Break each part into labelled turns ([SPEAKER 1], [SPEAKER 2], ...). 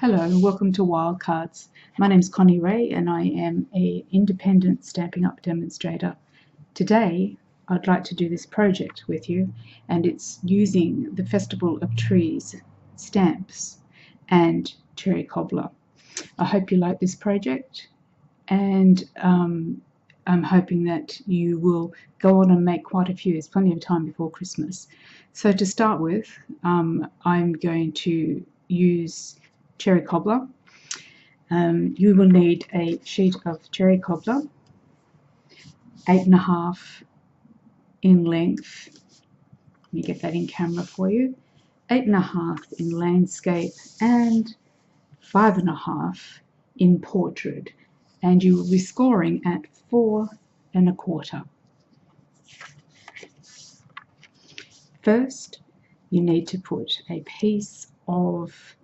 [SPEAKER 1] Hello and welcome to Wildcards. My name is Connie-Rae and I am an independent Stampin' Up demonstrator. Today I'd like to do this project with you, and it's using the Festival of Trees stamps and cherry cobbler. I hope you like this project, and I'm hoping that you will go on and make quite a few. There's plenty of time before Christmas. So to start with, I'm going to use cherry cobbler. You will need a sheet of cherry cobbler, 8.5 in length. Let me get that in camera for you. 8.5 in landscape and 5.5 in portrait, and you will be scoring at 4 1/4. First, you need to put a piece of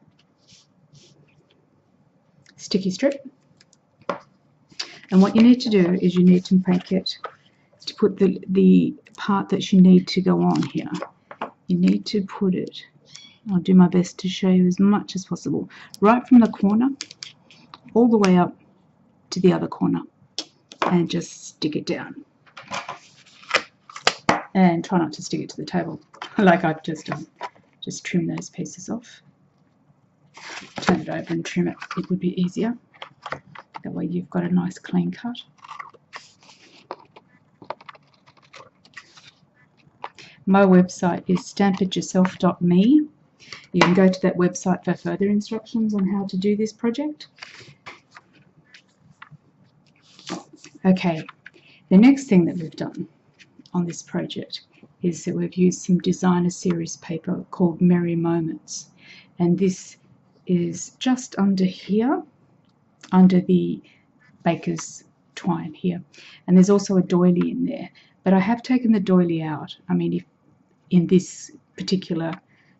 [SPEAKER 1] sticky strip, and what you need to do is you need to make it, to put the part that you need to go on here, you need to put it, I'll do my best to show you as much as possible, right from the corner all the way up to the other corner, and just stick it down, and try not to stick it to the table like I've just done. Just trim those pieces off, turn it over and trim it. It would be easier. That way you've got a nice clean cut. My website is stampityourself.me. You can go to that website for further instructions on how to do this project. Okay, the next thing that we've done on this project is that we've used some designer series paper called Merry Moments, and this is just under here, under the baker's twine here, and there's also a doily in there, but I have taken the doily out. I mean, if in this particular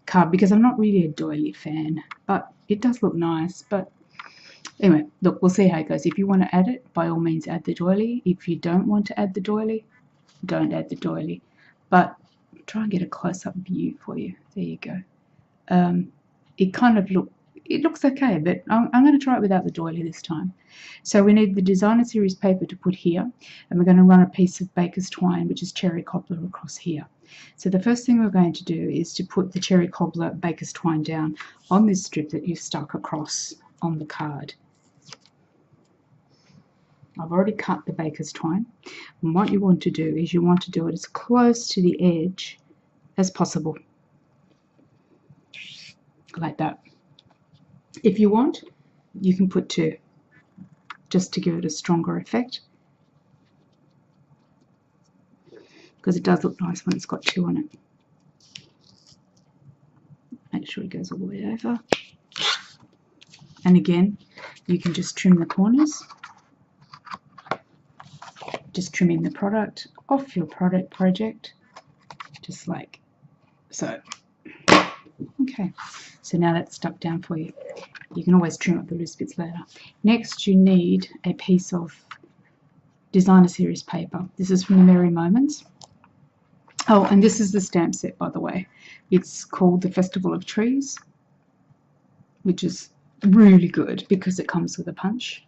[SPEAKER 1] card, because I'm not really a doily fan, but it does look nice. But anyway, look, we'll see how it goes. If you want to add it, by all means add the doily. If you don't want to add the doily, don't add the doily. But try and get a close-up view for you. There you go. It kind of looks okay, but I'm going to try it without the doily this time. So we need the designer series paper to put here, and we're going to run a piece of baker's twine, which is cherry cobbler, across here. So the first thing we're going to do is to put the cherry cobbler baker's twine down on this strip that you've stuck across on the card. I've already cut the baker's twine, and what you want to do is you want to do it as close to the edge as possible, like that. If you want, you can put 2, just to give it a stronger effect, because it does look nice when it's got 2 on it. Make sure it goes all the way over, and again you can just trim the corners, just trimming the product off your project, just like so. Okay, so now that's stuck down for you. You can always trim up the loose bits later. Next, you need a piece of designer series paper. This is from the Merry Moments. Oh, and this is the stamp set, by the way. It's called the Festival of Trees, which is really good because it comes with a punch,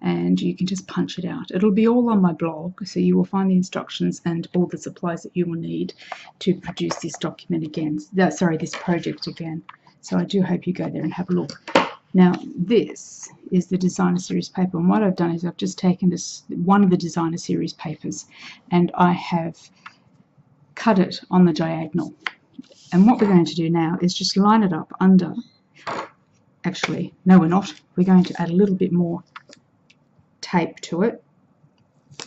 [SPEAKER 1] and you can just punch it out. It'll be all on my blog, so you will find the instructions and all the supplies that you will need to produce this document again. This project again. So I do hope you go there and have a look. Now, this is the designer series paper, and what I've done is I've just taken one of the designer series papers, and I have cut it on the diagonal. And what we're going to do now is just line it up under. Actually, no, we're not. We're going to add a little bit more tape to it.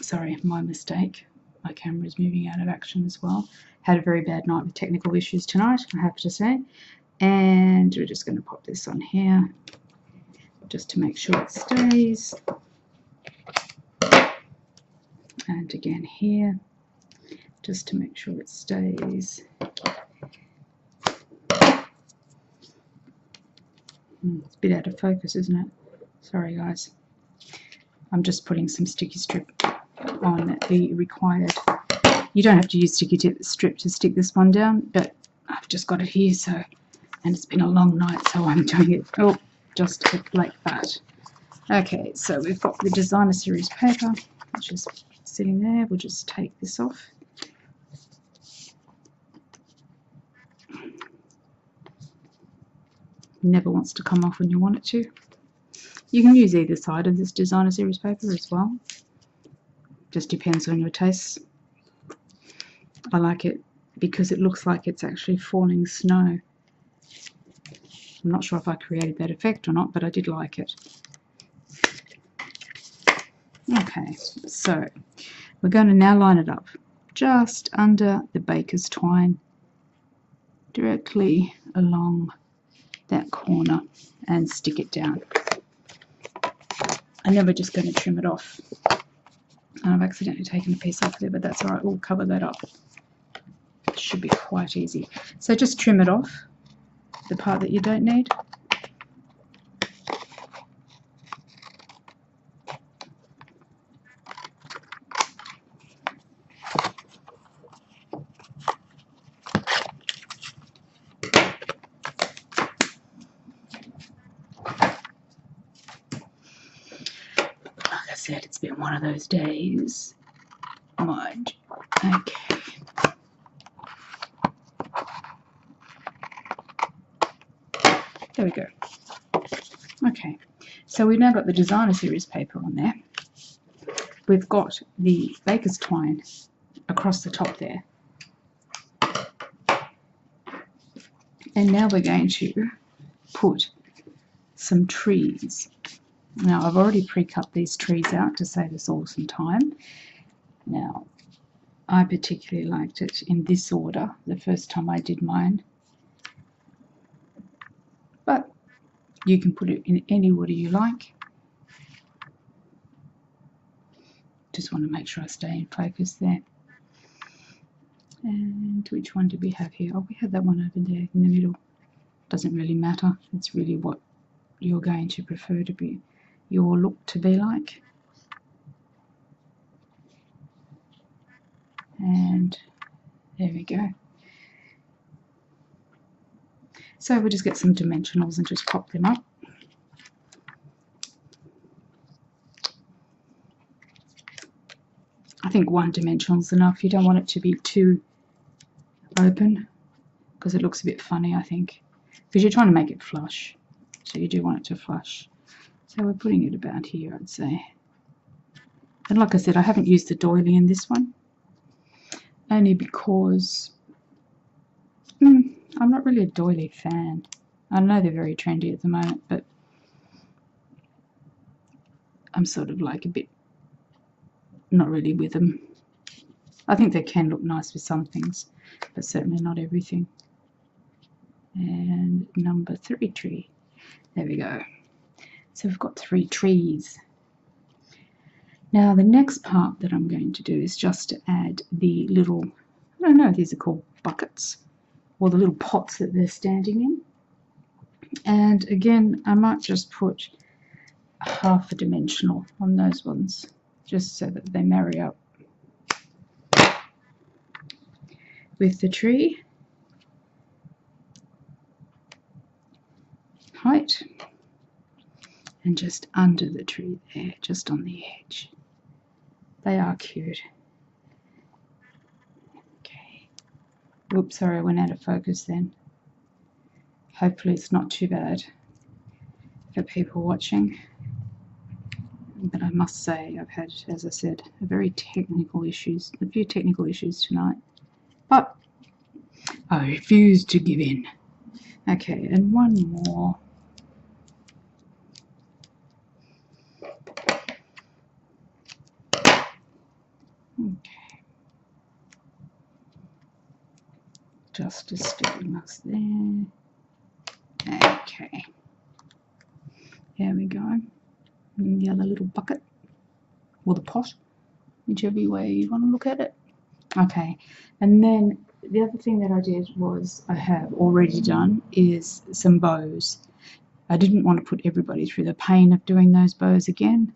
[SPEAKER 1] Sorry, my mistake. My camera is moving out of action as well. Had a very bad night with technical issues tonight, I have to say. And we're just going to pop this on here just to make sure it stays. And again here, just to make sure it stays. It's a bit out of focus, isn't it? Sorry guys. I'm just putting some sticky strip on the required. You don't have to use sticky strip to stick this one down, but I've just got it here, so, and it's been a long night, so I'm doing it. Oh, just like that. Okay, so we've got the designer series paper, which is sitting there. We'll just take this off. Never wants to come off when you want it to. You can use either side of this designer series paper as well. Just depends on your tastes. I like it because it looks like it's actually falling snow. I'm not sure if I created that effect or not, but I did like it. Okay, so we're going to now line it up just under the baker's twine, directly along that corner, and stick it down. And then we're just going to trim it off. And I've accidentally taken a piece off there, but that's all right, we'll cover that up. It should be quite easy. So just trim it off, the part that you don't need. Said it's been one of those days. Mind. Okay. There we go. Okay, so we've now got the designer series paper on there. We've got the baker's twine across the top there. And now we're going to put some trees. Now, I've already pre-cut these trees out to save us all some time. Now, I particularly liked it in this order the first time I did mine. But you can put it in any order you like. Just want to make sure I stay in focus there. And which one do we have here? Oh, we had that one over there in the middle. Doesn't really matter. It's really what you're going to prefer to be, your look to be like. And there we go. So we'll just get some dimensionals and just pop them up. I think one dimensional is enough. You don't want it to be too open because it looks a bit funny, I think, because you're trying to make it flush, so you do want it to flush. So we're putting it about here, I'd say. And like I said, I haven't used the doily in this one, only because I'm not really a doily fan. I know they're very trendy at the moment, but I'm sort of like a bit not really with them. I think they can look nice with some things, but certainly not everything. And number 3 tree. There we go. So we've got 3 trees. Now the next part that I'm going to do is just to add the little, I don't know, these are called buckets, or the little pots that they're standing in. And again, I might just put half a dimensional on those ones, just so that they marry up with the tree height, and just under the tree there, just on the edge. They are cute. Okay. Oops, sorry, I went out of focus then. Hopefully it's not too bad for people watching. But I must say I've had, as I said, a few technical issues tonight. But I refuse to give in. Okay, and one more. Okay. Just a steady mask there. Okay. Here we go. And the other little bucket, or the pot, whichever way you want to look at it. Okay, and then the other thing that I did was, I have already done, is some bows. I didn't want to put everybody through the pain of doing those bows again,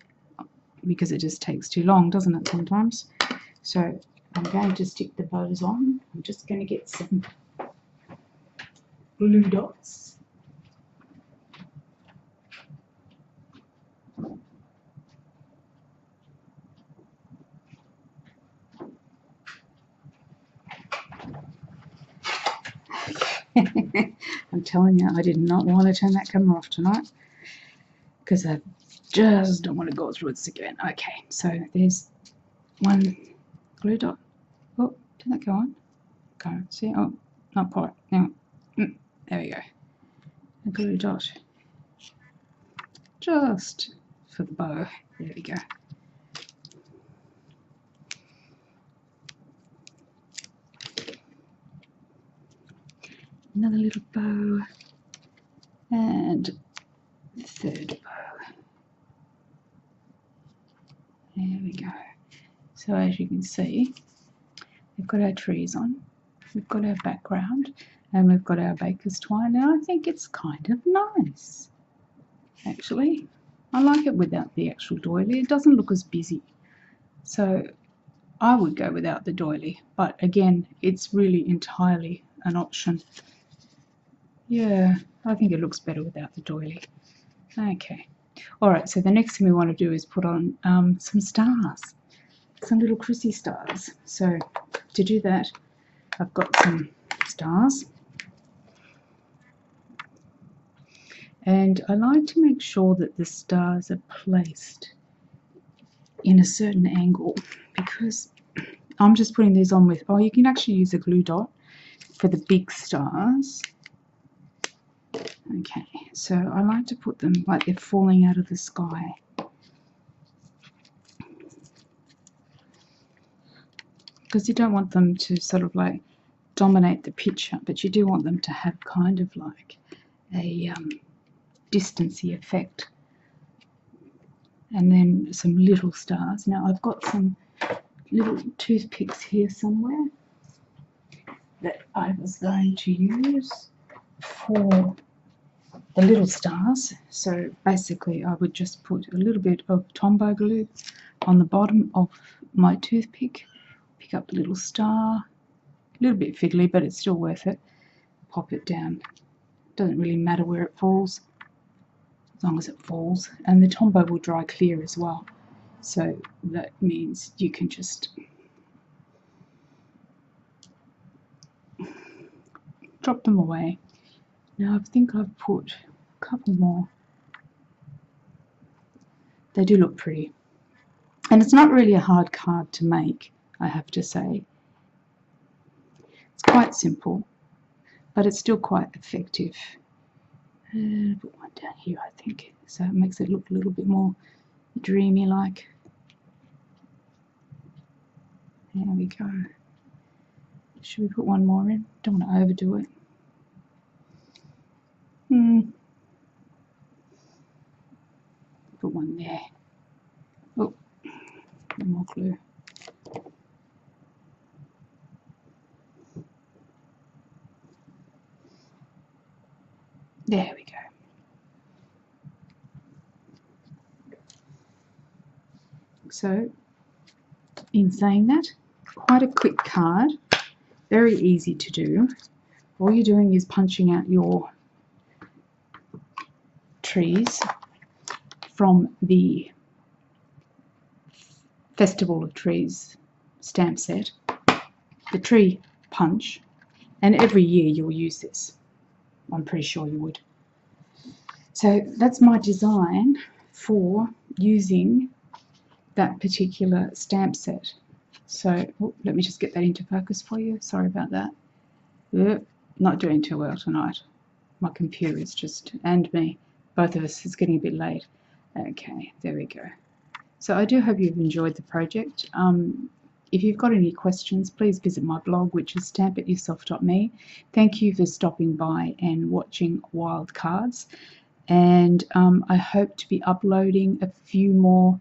[SPEAKER 1] because it just takes too long, doesn't it, sometimes? So I'm going to stick the bows on. I'm just going to get some blue dots. I'm telling you, I did not want to turn that camera off tonight because I just don't want to go through it again. Okay, so there's one glue dot. Oh, did that go on? Go, see? Oh, not quite. Now, there we go. A glue dot just for the bow. There we go. Another little bow, and the third bow. There we go. So as you can see, we've got our trees on, we've got our background, and we've got our baker's twine. Now I think it's kind of nice, actually. I like it without the actual doily. It doesn't look as busy. So I would go without the doily, but again, it's really entirely an option. Yeah, I think it looks better without the doily. Okay. Alright, so the next thing we want to do is put on some stars. Some little Chrissy stars. So to do that, I've got some stars. And I like to make sure that the stars are placed in a certain angle, because I'm just putting these on with, you can actually use a glue dot for the big stars. Okay, so I like to put them like they're falling out of the sky. Because you don't want them to sort of like dominate the picture, but you do want them to have kind of like a distancy effect. And then some little stars. Now I've got some little toothpicks here somewhere that I was going to use for the little stars. So basically I would just put a little bit of Tombow glue on the bottom of my toothpick, pick up the little star, a little bit fiddly but it's still worth it, pop it down. Doesn't really matter where it falls, as long as it falls, and the Tombow will dry clear as well, so that means you can just drop them away. Now I think I've put a couple more. They do look pretty, and it's not really a hard card to make, I have to say. It's quite simple, but it's still quite effective. Put one down here, I think, so it makes it look a little bit more dreamy like. There we go. Should we put one more in? Don't want to overdo it. Put one there. Oh, more glue. There we go. So, in saying that, quite a quick card, very easy to do. All you're doing is punching out your trees from the Festival of Trees stamp set, the tree punch, and every year you'll use this. I'm pretty sure you would. So that's my design for using that particular stamp set. So let me just get that into focus for you. Sorry about that. Not doing too well tonight. My computer is just, and me, both of us, it's getting a bit late. Okay, there we go. So I do hope you've enjoyed the project. If you've got any questions, please visit my blog, which is stampityourself.me. Thank you for stopping by and watching Wild Cards. And I hope to be uploading a few more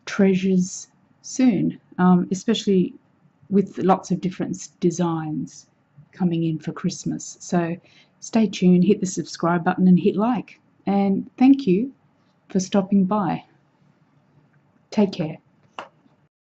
[SPEAKER 1] treasures soon, especially with lots of different designs coming in for Christmas. So stay tuned, hit the subscribe button and hit like. And thank you for stopping by. Take care.